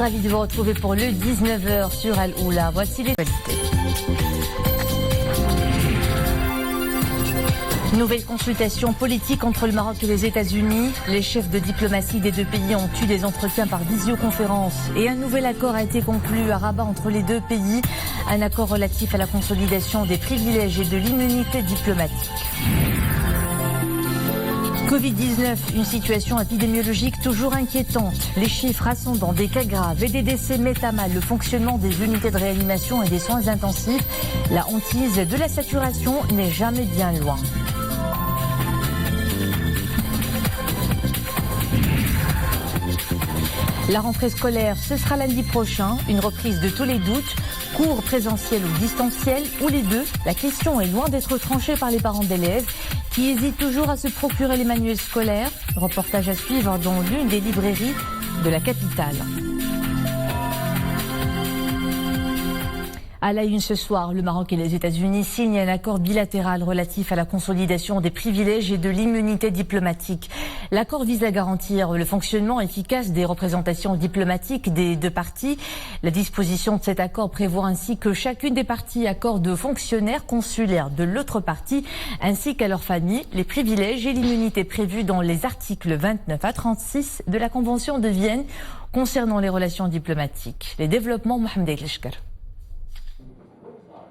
suis ravie de vous retrouver pour le 19h sur Al-Oula. Voici les actualités. Nouvelle consultation politique entre le Maroc et les États-Unis. Les chefs de diplomatie des deux pays ont eu des entretiens par visioconférence et un nouvel accord a été conclu à Rabat entre les deux pays. Un accord relatif à la consolidation des privilèges et de l'immunité diplomatique. Covid-19, une situation épidémiologique toujours inquiétante. Les chiffres ascendants des cas graves et des décès mettent à mal le fonctionnement des unités de réanimation et des soins intensifs. La hantise de la saturation n'est jamais bien loin. La rentrée scolaire, ce sera lundi prochain. Une reprise de tous les doutes. Cours présentiel ou distanciel, ou les deux. La question est loin d'être tranchée par les parents d'élèves qui hésitent toujours à se procurer les manuels scolaires. Reportage à suivre dans l'une des librairies de la capitale. À la une ce soir, le Maroc et les États-Unis signent un accord bilatéral relatif à la consolidation des privilèges et de l'immunité diplomatique. L'accord vise à garantir le fonctionnement efficace des représentations diplomatiques des deux parties. La disposition de cet accord prévoit ainsi que chacune des parties accorde aux fonctionnaires consulaires de l'autre partie ainsi qu'à leurs familles les privilèges et l'immunité prévus dans les articles 29 à 36 de la Convention de Vienne concernant les relations diplomatiques. Les développements, Mohamed Elishkar.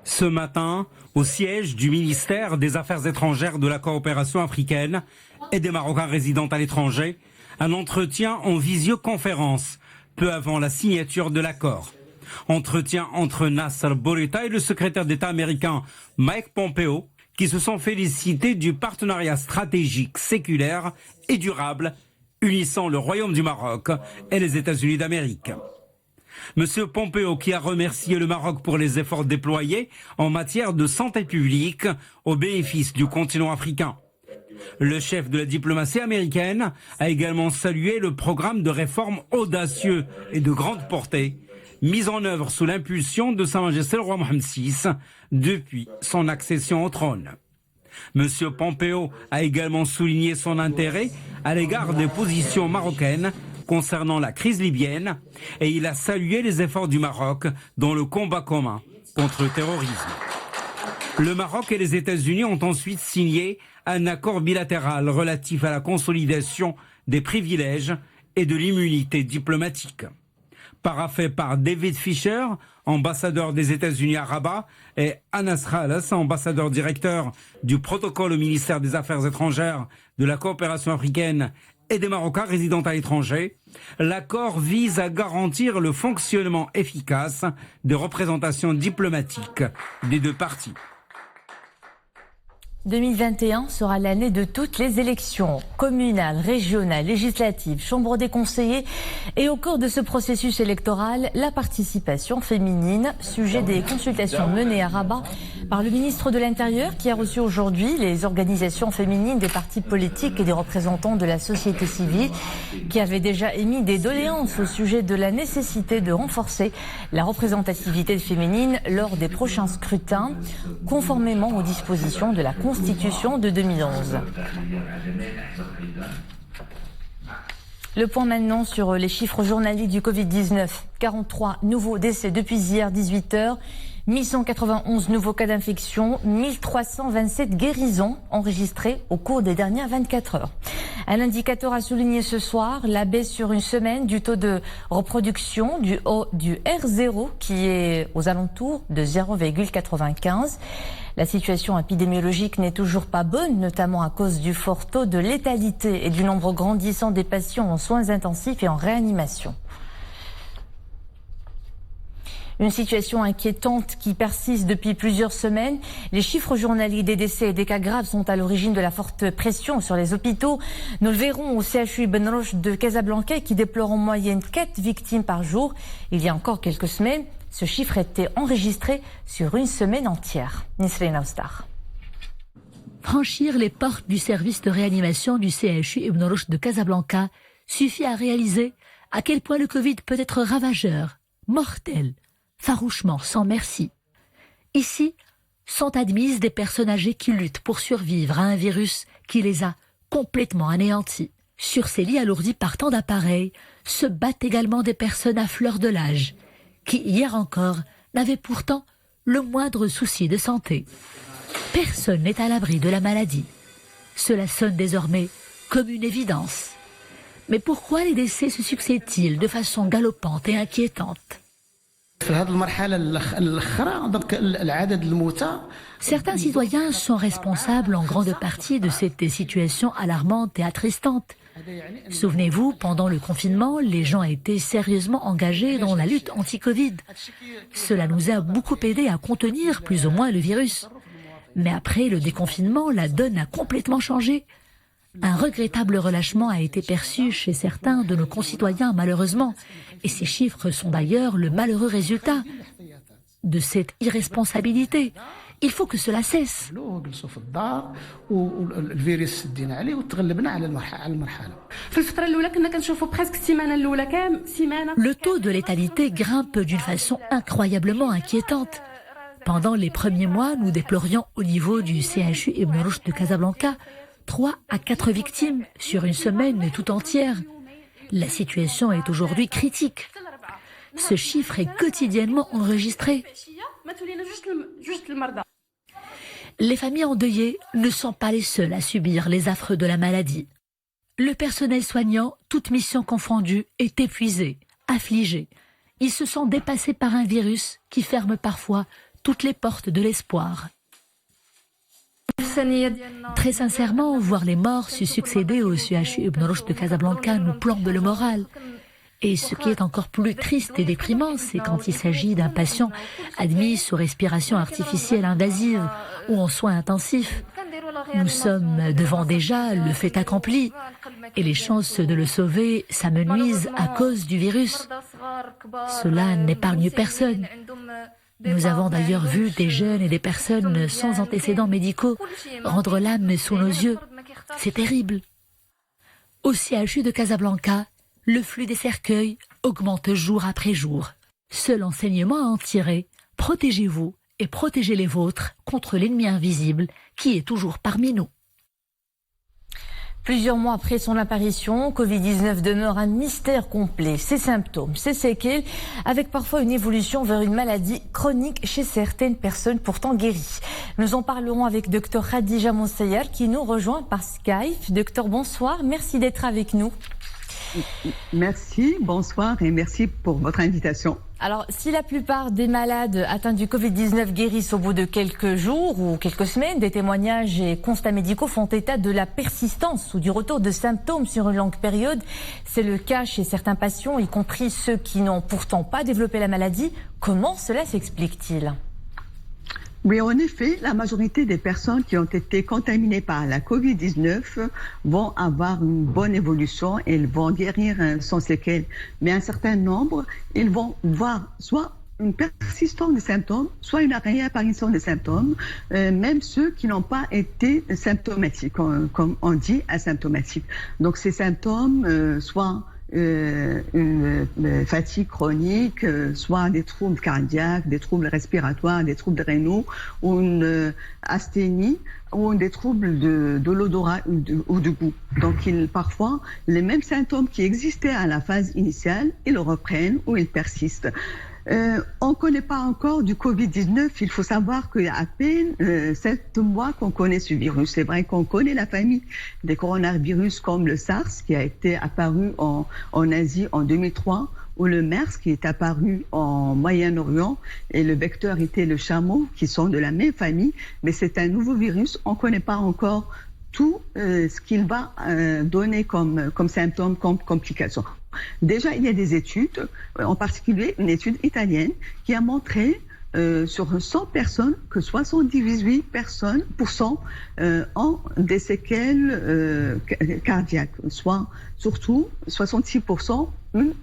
Ce matin, au siège du ministère des Affaires étrangères de la coopération africaine et des Marocains résidant à l'étranger, un entretien en visioconférence, peu avant la signature de l'accord. Entretien entre Nasser Bourita et le secrétaire d'État américain Mike Pompeo, qui se sont félicités du partenariat stratégique, séculaire et durable unissant le Royaume du Maroc et les États-Unis d'Amérique. Monsieur Pompeo qui a remercié le Maroc pour les efforts déployés en matière de santé publique au bénéfice du continent africain. Le chef de la diplomatie américaine a également salué le programme de réforme audacieux et de grande portée mis en œuvre sous l'impulsion de Sa Majesté le roi Mohammed VI depuis son accession au trône. Monsieur Pompeo a également souligné son intérêt à l'égard des positions marocaines concernant la crise libyenne et il a salué les efforts du Maroc dans le combat commun contre le terrorisme. Le Maroc et les États-Unis ont ensuite signé un accord bilatéral relatif à la consolidation des privilèges et de l'immunité diplomatique. Paraphé par David Fisher, ambassadeur des États-Unis à Rabat, et Anas Khalas, ambassadeur directeur du protocole au ministère des Affaires étrangères de la coopération africaine et des Marocains résidant à l'étranger, l'accord vise à garantir le fonctionnement efficace des représentations diplomatiques des deux parties. 2021 sera l'année de toutes les élections communales, régionales, législatives, chambre des conseillers et au cours de ce processus électoral, la participation féminine, sujet des consultations menées à Rabat par le ministre de l'Intérieur qui a reçu aujourd'hui les organisations féminines des partis politiques et des représentants de la société civile qui avaient déjà émis des doléances au sujet de la nécessité de renforcer la représentativité féminine lors des prochains scrutins, conformément aux dispositions de la Constitution de 2011. Le point maintenant sur les chiffres journaliers du Covid-19. 43 nouveaux décès depuis hier 18h, 1191 nouveaux cas d'infection, 1327 guérisons enregistrées au cours des dernières 24 heures. Un indicateur à souligner ce soir, la baisse sur une semaine du taux de reproduction du R0 qui est aux alentours de 0,95. La situation épidémiologique n'est toujours pas bonne, notamment à cause du fort taux de létalité et du nombre grandissant des patients en soins intensifs et en réanimation. Une situation inquiétante qui persiste depuis plusieurs semaines. Les chiffres journaliers des décès et des cas graves sont à l'origine de la forte pression sur les hôpitaux. Nous le verrons au CHU Ibn Rushd de Casablanca qui déplore en moyenne 4 victimes par jour. Il y a encore quelques semaines, ce chiffre était enregistré sur une semaine entière. Nisrine Austar. Franchir les portes du service de réanimation du CHU Ibn Rushd de Casablanca suffit à réaliser à quel point le Covid peut être ravageur, mortel, farouchement sans merci. Ici, sont admises des personnes âgées qui luttent pour survivre à un virus qui les a complètement anéantis. Sur ces lits alourdis par tant d'appareils se battent également des personnes à fleur de l'âge, qui hier encore n'avaient pourtant le moindre souci de santé. Personne n'est à l'abri de la maladie. Cela sonne désormais comme une évidence. Mais pourquoi les décès se succèdent-ils de façon galopante et inquiétante ? Certains citoyens sont responsables en grande partie de cette situation alarmante et attristante. Souvenez-vous, pendant le confinement, les gens étaient sérieusement engagés dans la lutte anti-Covid. Cela nous a beaucoup aidé à contenir plus ou moins le virus. Mais après le déconfinement, la donne a complètement changé. Un regrettable relâchement a été perçu chez certains de nos concitoyens, malheureusement. Et ces chiffres sont d'ailleurs le malheureux résultat de cette irresponsabilité. Il faut que cela cesse. Le taux de létalité grimpe d'une façon incroyablement inquiétante. Pendant les premiers mois, nous déplorions au niveau du CHU Ibn Rushd de Casablanca 3 à 4 victimes sur une semaine tout entière. La situation est aujourd'hui critique. Ce chiffre est quotidiennement enregistré. Les familles endeuillées ne sont pas les seules à subir les affres de la maladie. Le personnel soignant, toute mission confondue, est épuisé, affligé. Ils se sont dépassés par un virus qui ferme parfois toutes les portes de l'espoir. Très sincèrement, voir les morts se succéder au CHU Ibn Rushd de Casablanca nous plombe le moral. Et ce qui est encore plus triste et déprimant, c'est quand il s'agit d'un patient admis sous respiration artificielle invasive ou en soins intensifs. Nous sommes devant déjà le fait accompli et les chances de le sauver s'amenuisent à cause du virus. Cela n'épargne personne. Nous avons d'ailleurs vu des jeunes et des personnes sans antécédents médicaux rendre l'âme sous nos yeux. C'est terrible. Au CHU de Casablanca, le flux des cercueils augmente jour après jour. Seul enseignement à en tirer, protégez-vous et protégez les vôtres contre l'ennemi invisible qui est toujours parmi nous. Plusieurs mois après son apparition, Covid-19 demeure un mystère complet. Ses symptômes, ses séquelles, avec parfois une évolution vers une maladie chronique chez certaines personnes pourtant guéries. Nous en parlerons avec Dr Khadija Moussaïar qui nous rejoint par Skype. Docteur, bonsoir, merci d'être avec nous. Merci, bonsoir et merci pour votre invitation. Alors, si la plupart des malades atteints du Covid-19 guérissent au bout de quelques jours ou quelques semaines, des témoignages et constats médicaux font état de la persistance ou du retour de symptômes sur une longue période. C'est le cas chez certains patients, y compris ceux qui n'ont pourtant pas développé la maladie. Comment cela s'explique-t-il ? Oui, en effet, la majorité des personnes qui ont été contaminées par la Covid-19 vont avoir une bonne évolution et ils vont guérir sans séquelles. Mais un certain nombre, ils vont voir soit une persistance des symptômes, soit une réapparition des symptômes, même ceux qui n'ont pas été symptomatiques, comme on dit, asymptomatiques. Donc ces symptômes, soit une fatigue chronique, soit des troubles cardiaques, des troubles respiratoires, des troubles rénaux, ou une asthénie, ou des troubles de l'odorat ou du goût. Donc parfois, les mêmes symptômes qui existaient à la phase initiale, ils reprennent ou ils persistent. On ne connaît pas encore du Covid-19. Il faut savoir qu'il y a à peine 7 mois qu'on connaît ce virus. C'est vrai qu'on connaît la famille des coronavirus comme le SARS qui a été apparu en Asie en 2003 ou le MERS qui est apparu en Moyen-Orient et le vecteur était le chameau qui sont de la même famille. Mais c'est un nouveau virus. On ne connaît pas encore tout ce qu'il va donner comme symptômes, comme complications. Déjà, il y a des études, en particulier une étude italienne qui a montré sur 100 personnes que 78% ont des séquelles cardiaques, soit surtout 66% une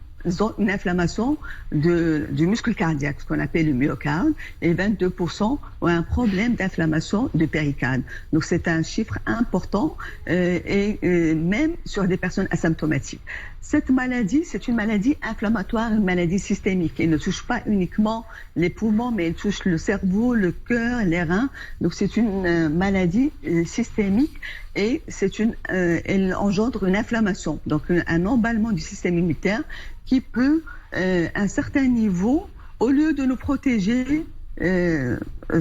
ont une inflammation du muscle cardiaque, ce qu'on appelle le myocarde, et 22% ont un problème d'inflammation du péricarde. Donc c'est un chiffre important et même sur des personnes asymptomatiques. Cette maladie, c'est une maladie inflammatoire, une maladie systémique. Elle ne touche pas uniquement les poumons, mais elle touche le cerveau, le cœur, les reins. Donc c'est une maladie systémique et elle engendre une inflammation, donc un emballement du système immunitaire qui peut, à un certain niveau, au lieu de nous protéger,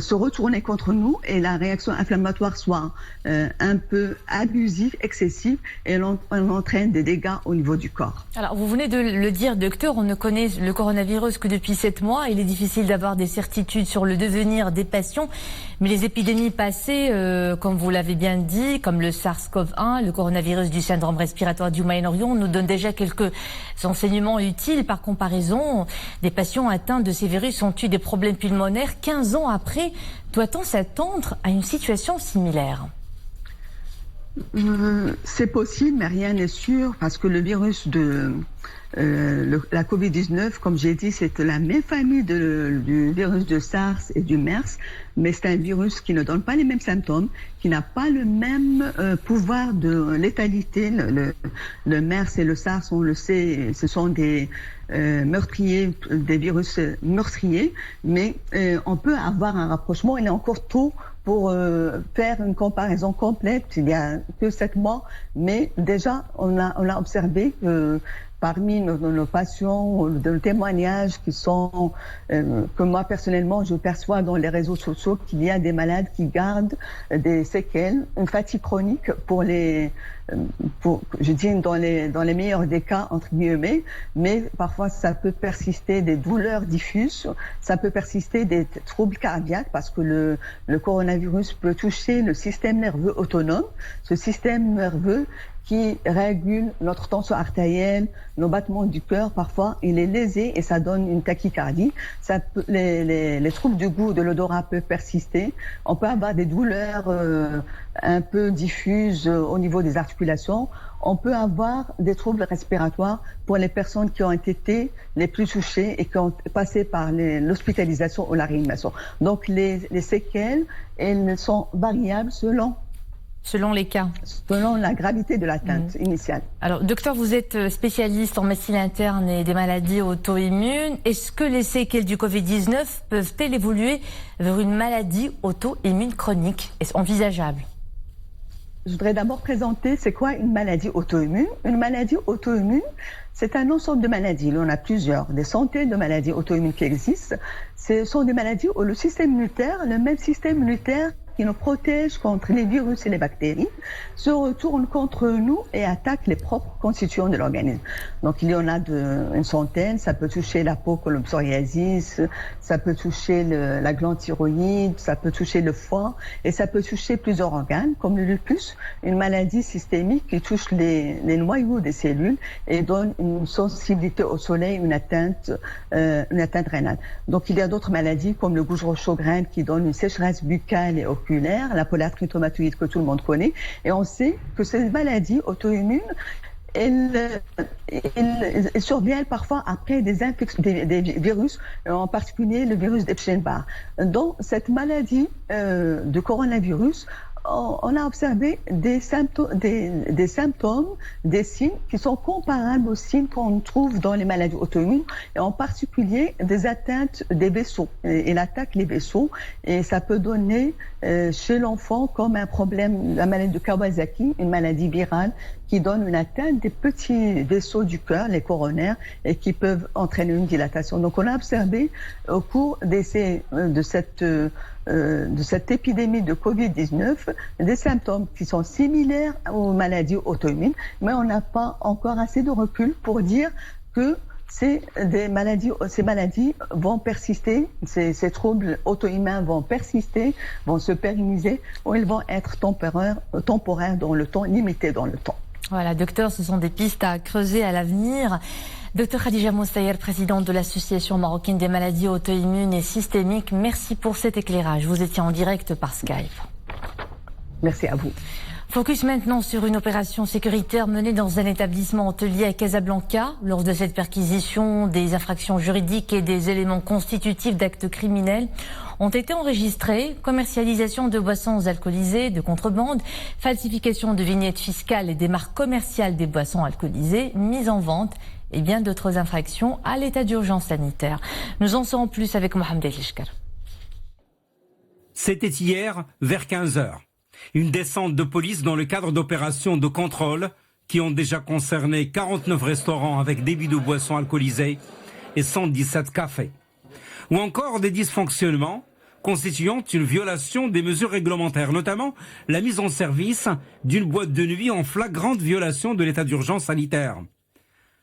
se retourner contre nous et la réaction inflammatoire soit un peu abusive, excessive et elle entraîne des dégâts au niveau du corps. Alors vous venez de le dire, docteur, on ne connaît le coronavirus que depuis 7 mois. Il est difficile d'avoir des certitudes sur le devenir des patients, mais les épidémies passées, comme vous l'avez bien dit, comme le SARS-CoV-1, le coronavirus du syndrome respiratoire du Moyen-Orient, nous donnent déjà quelques enseignements utiles. Par comparaison, des patients atteints de ces virus ont eu des problèmes pulmonaires 15 ans après. Doit-on s'attendre à une situation similaire ? C'est possible, mais rien n'est sûr, parce que le virus de la Covid-19, comme j'ai dit, c'est la même famille du virus de SARS et du MERS, mais c'est un virus qui ne donne pas les mêmes symptômes, qui n'a pas le même pouvoir de létalité. Le MERS et le SARS, on le sait, ce sont des meurtriers, des virus meurtriers, mais on peut avoir un rapprochement. Il est encore tôt pour faire une comparaison complète. Il n'y a que 7 mois, mais déjà on a observé que parmi nos patients, de témoignages qui sont, que moi personnellement je perçois dans les réseaux sociaux, qu'il y a des malades qui gardent des séquelles, une fatigue chronique je dis dans les meilleurs des cas, entre guillemets, mais parfois ça peut persister des douleurs diffuses, ça peut persister des troubles cardiaques parce que le coronavirus peut toucher le système nerveux autonome, ce système nerveux qui régule notre tension artérielle, nos battements du cœur. Parfois, il est lésé et ça donne une tachycardie. Les troubles du goût, de l'odorat peuvent persister. On peut avoir des douleurs un peu diffuses au niveau des articulations. On peut avoir des troubles respiratoires pour les personnes qui ont été les plus touchées et qui ont passé par l'hospitalisation ou la réanimation. Donc, les séquelles, elles sont variables selon les cas. Selon la gravité de l'atteinte initiale. Alors, docteur, vous êtes spécialiste en médecine interne et des maladies auto-immunes. Est-ce que les séquelles du Covid-19 peuvent-elles évoluer vers une maladie auto-immune chronique? Est-ce envisageable? Je voudrais d'abord présenter c'est quoi une maladie auto-immune. Une maladie auto-immune, c'est un ensemble de maladies. Il y en a plusieurs, des centaines de maladies auto-immunes qui existent. Ce sont des maladies où le système immunitaire, le même système immunitaire qui nous protège contre les virus et les bactéries, se retourne contre nous et attaque les propres constituants de l'organisme. Donc il y en a une centaine, ça peut toucher la peau comme le psoriasis, ça peut toucher la glande thyroïde, ça peut toucher le foie et ça peut toucher plusieurs organes comme le lupus, une maladie systémique qui touche les noyaux des cellules et donne une sensibilité au soleil, une atteinte rénale. Donc il y a d'autres maladies comme le Gougerot-Sjogren qui donne une sécheresse buccale et oculaire, la polyarthrite rhumatoïde que tout le monde connaît, et on sait que ces maladies auto-immunes, elles surviennent parfois après des virus, en particulier le virus d'Epstein-Barr. Dans cette maladie de coronavirus, on a observé des symptômes, des signes qui sont comparables aux signes qu'on trouve dans les maladies auto-immunes, et en particulier des atteintes des vaisseaux. Il attaque les vaisseaux et ça peut donner chez l'enfant comme un problème, la maladie de Kawasaki, une maladie virale qui donne une atteinte des petits vaisseaux du cœur, les coronaires, et qui peuvent entraîner une dilatation. Donc on a observé au cours de cette épidémie de Covid-19 des symptômes qui sont similaires aux maladies auto-immunes, mais on n'a pas encore assez de recul pour dire que ces maladies vont persister, ces troubles auto-immuns vont persister, vont se pérenniser, ou ils vont être temporaires dans le temps, limités dans le temps. Voilà, docteur, ce sont des pistes à creuser à l'avenir. Docteur Khadija Mostayer, présidente de l'Association marocaine des maladies auto-immunes et systémiques, merci pour cet éclairage. Vous étiez en direct par Skype. Merci à vous. Focus maintenant sur une opération sécuritaire menée dans un établissement hôtelier à Casablanca. Lors de cette perquisition, des infractions juridiques et des éléments constitutifs d'actes criminels ont été enregistrés. Commercialisation de boissons alcoolisées, de contrebande, falsification de vignettes fiscales et des marques commerciales des boissons alcoolisées, mise en vente et bien d'autres infractions à l'état d'urgence sanitaire. Nous en saurons plus avec Mohamed Elishkar. C'était hier vers 15 h. Une descente de police dans le cadre d'opérations de contrôle qui ont déjà concerné 49 restaurants avec débit de boissons alcoolisées et 117 cafés. Ou encore des dysfonctionnements constituant une violation des mesures réglementaires, notamment la mise en service d'une boîte de nuit en flagrante violation de l'état d'urgence sanitaire.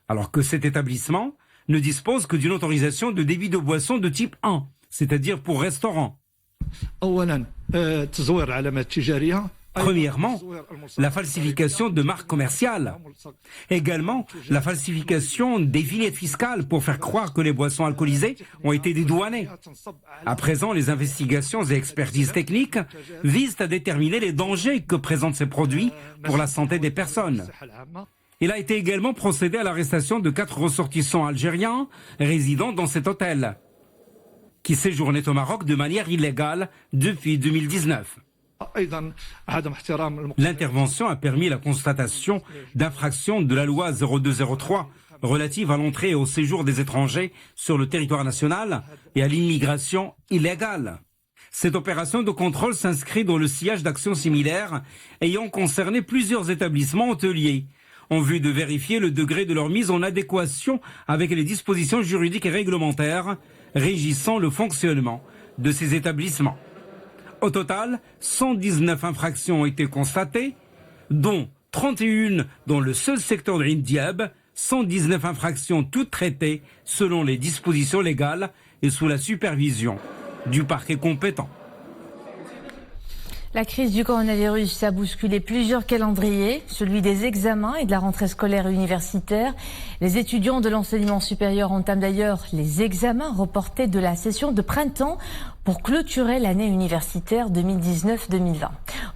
Alors que cet établissement ne dispose que d'une autorisation de débit de boissons de type 1, c'est-à-dire pour restaurant. Premièrement, la falsification de marques commerciales. Également, la falsification des vignettes fiscales pour faire croire que les boissons alcoolisées ont été dédouanées. À présent, les investigations et expertises techniques visent à déterminer les dangers que présentent ces produits pour la santé des personnes. Il a été également procédé à l'arrestation de 4 ressortissants algériens résidant dans cet hôtel, qui séjournaient au Maroc de manière illégale depuis 2019. L'intervention a permis la constatation d'infractions de la loi 0203 relative à l'entrée et au séjour des étrangers sur le territoire national et à l'immigration illégale. Cette opération de contrôle s'inscrit dans le sillage d'actions similaires ayant concerné plusieurs établissements hôteliers, en vue de vérifier le degré de leur mise en adéquation avec les dispositions juridiques et réglementaires régissant le fonctionnement de ces établissements. Au total, 119 infractions ont été constatées, dont 31 dans le seul secteur de Indiab, 119 infractions toutes traitées selon les dispositions légales et sous la supervision du parquet compétent. La crise du coronavirus a bousculé plusieurs calendriers, celui des examens et de la rentrée scolaire et universitaire. Les étudiants de l'enseignement supérieur entament d'ailleurs les examens reportés de la session de printemps pour clôturer l'année universitaire 2019-2020.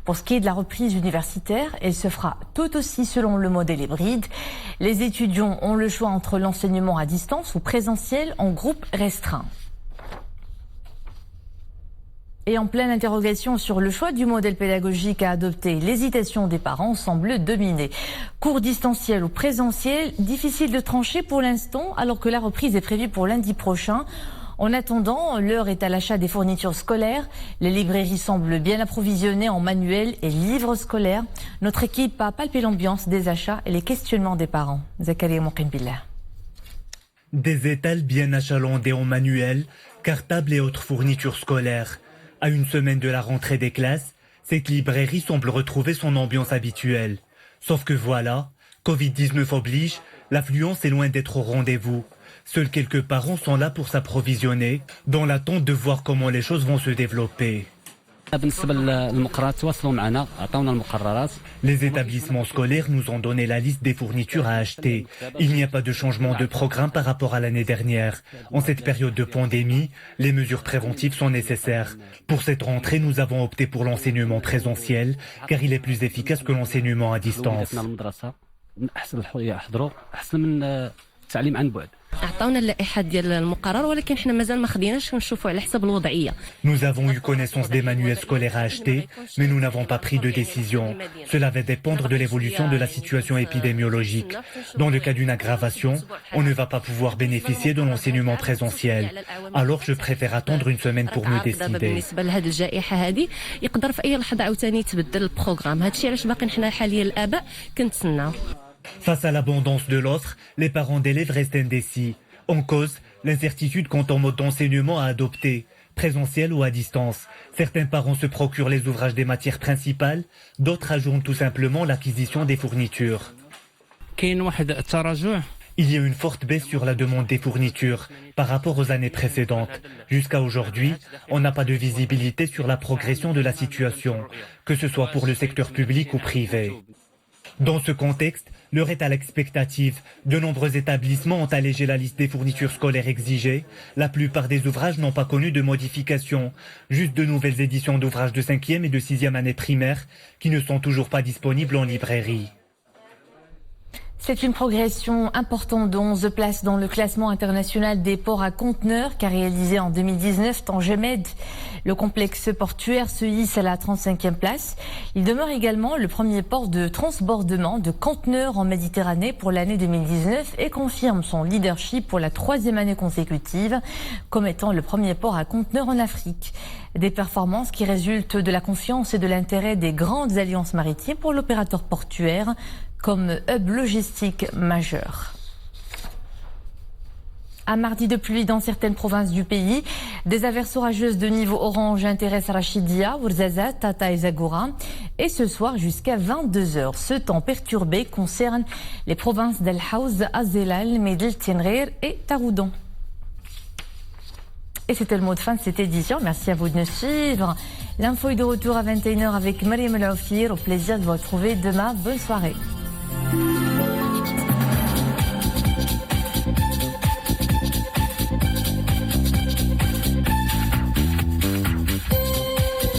Pour ce qui est de la reprise universitaire, elle se fera tout aussi selon le modèle hybride. Les étudiants ont le choix entre l'enseignement à distance ou présentiel en groupe restreint. Et en pleine interrogation sur le choix du modèle pédagogique à adopter, l'hésitation des parents semble dominer. Cours distanciel ou présentiel, difficile de trancher pour l'instant, alors que la reprise est prévue pour lundi prochain. En attendant, l'heure est à l'achat des fournitures scolaires. Les librairies semblent bien approvisionnées en manuels et livres scolaires. Notre équipe a palpé l'ambiance des achats et les questionnements des parents. Zakaria Moukinbillah. Des étals bien achalandés en manuels, cartables et autres fournitures scolaires. À une semaine de la rentrée des classes, cette librairie semble retrouver son ambiance habituelle. Sauf que voilà, Covid-19 oblige, l'affluence est loin d'être au rendez-vous. Seuls quelques parents sont là pour s'approvisionner, dans l'attente de voir comment les choses vont se développer. Les établissements scolaires nous ont donné la liste des fournitures à acheter. Il n'y a pas de changement de programme par rapport à l'année dernière. En cette période de pandémie, les mesures préventives sont nécessaires. Pour cette rentrée, nous avons opté pour l'enseignement présentiel, car il est plus efficace que l'enseignement à distance. Nous avons eu connaissance des manuels scolaires à acheter, mais nous n'avons pas pris de décision. Cela va dépendre de l'évolution de la situation épidémiologique. Dans le cas d'une aggravation, on ne va pas pouvoir bénéficier de l'enseignement présentiel. Alors je préfère attendre une semaine pour me décider. Face à l'abondance de l'offre, les parents d'élèves restent indécis. En cause, l'incertitude quant au mode d'enseignement à adopter, présentiel ou à distance. Certains parents se procurent les ouvrages des matières principales, d'autres ajoutent tout simplement l'acquisition des fournitures. Il y a une forte baisse sur la demande des fournitures par rapport aux années précédentes. Jusqu'à aujourd'hui, on n'a pas de visibilité sur la progression de la situation, que ce soit pour le secteur public ou privé. Dans ce contexte, l'heure est à l'expectative. De nombreux établissements ont allégé la liste des fournitures scolaires exigées. La plupart des ouvrages n'ont pas connu de modification. Juste de nouvelles éditions d'ouvrages de 5e et de 6e année primaire qui ne sont toujours pas disponibles en librairie. C'est une progression importante de 11 places dans le classement international des ports à conteneurs qu'a réalisé en 2019 Tangemed. Le complexe portuaire se hisse à la 35e place. Il demeure également le premier port de transbordement de conteneurs en Méditerranée pour l'année 2019 et confirme son leadership pour la 3e année consécutive comme étant le premier port à conteneurs en Afrique. Des performances qui résultent de la confiance et de l'intérêt des grandes alliances maritimes pour l'opérateur portuaire comme hub logistique majeur. Un mardi de pluie dans certaines provinces du pays. Des averses orageuses de niveau orange intéressent Rachidia, Ouarzazate, Tata et Zagora. Et ce soir jusqu'à 22h. Ce temps perturbé concerne les provinces d'El Haouz, Azelal, Médil, Tenrir et Taroudant. Et c'était le mot de fin de cette édition. Merci à vous de nous suivre. L'info est de retour à 21h avec Mariam El Aoufir. Au plaisir de vous retrouver demain. Bonne soirée.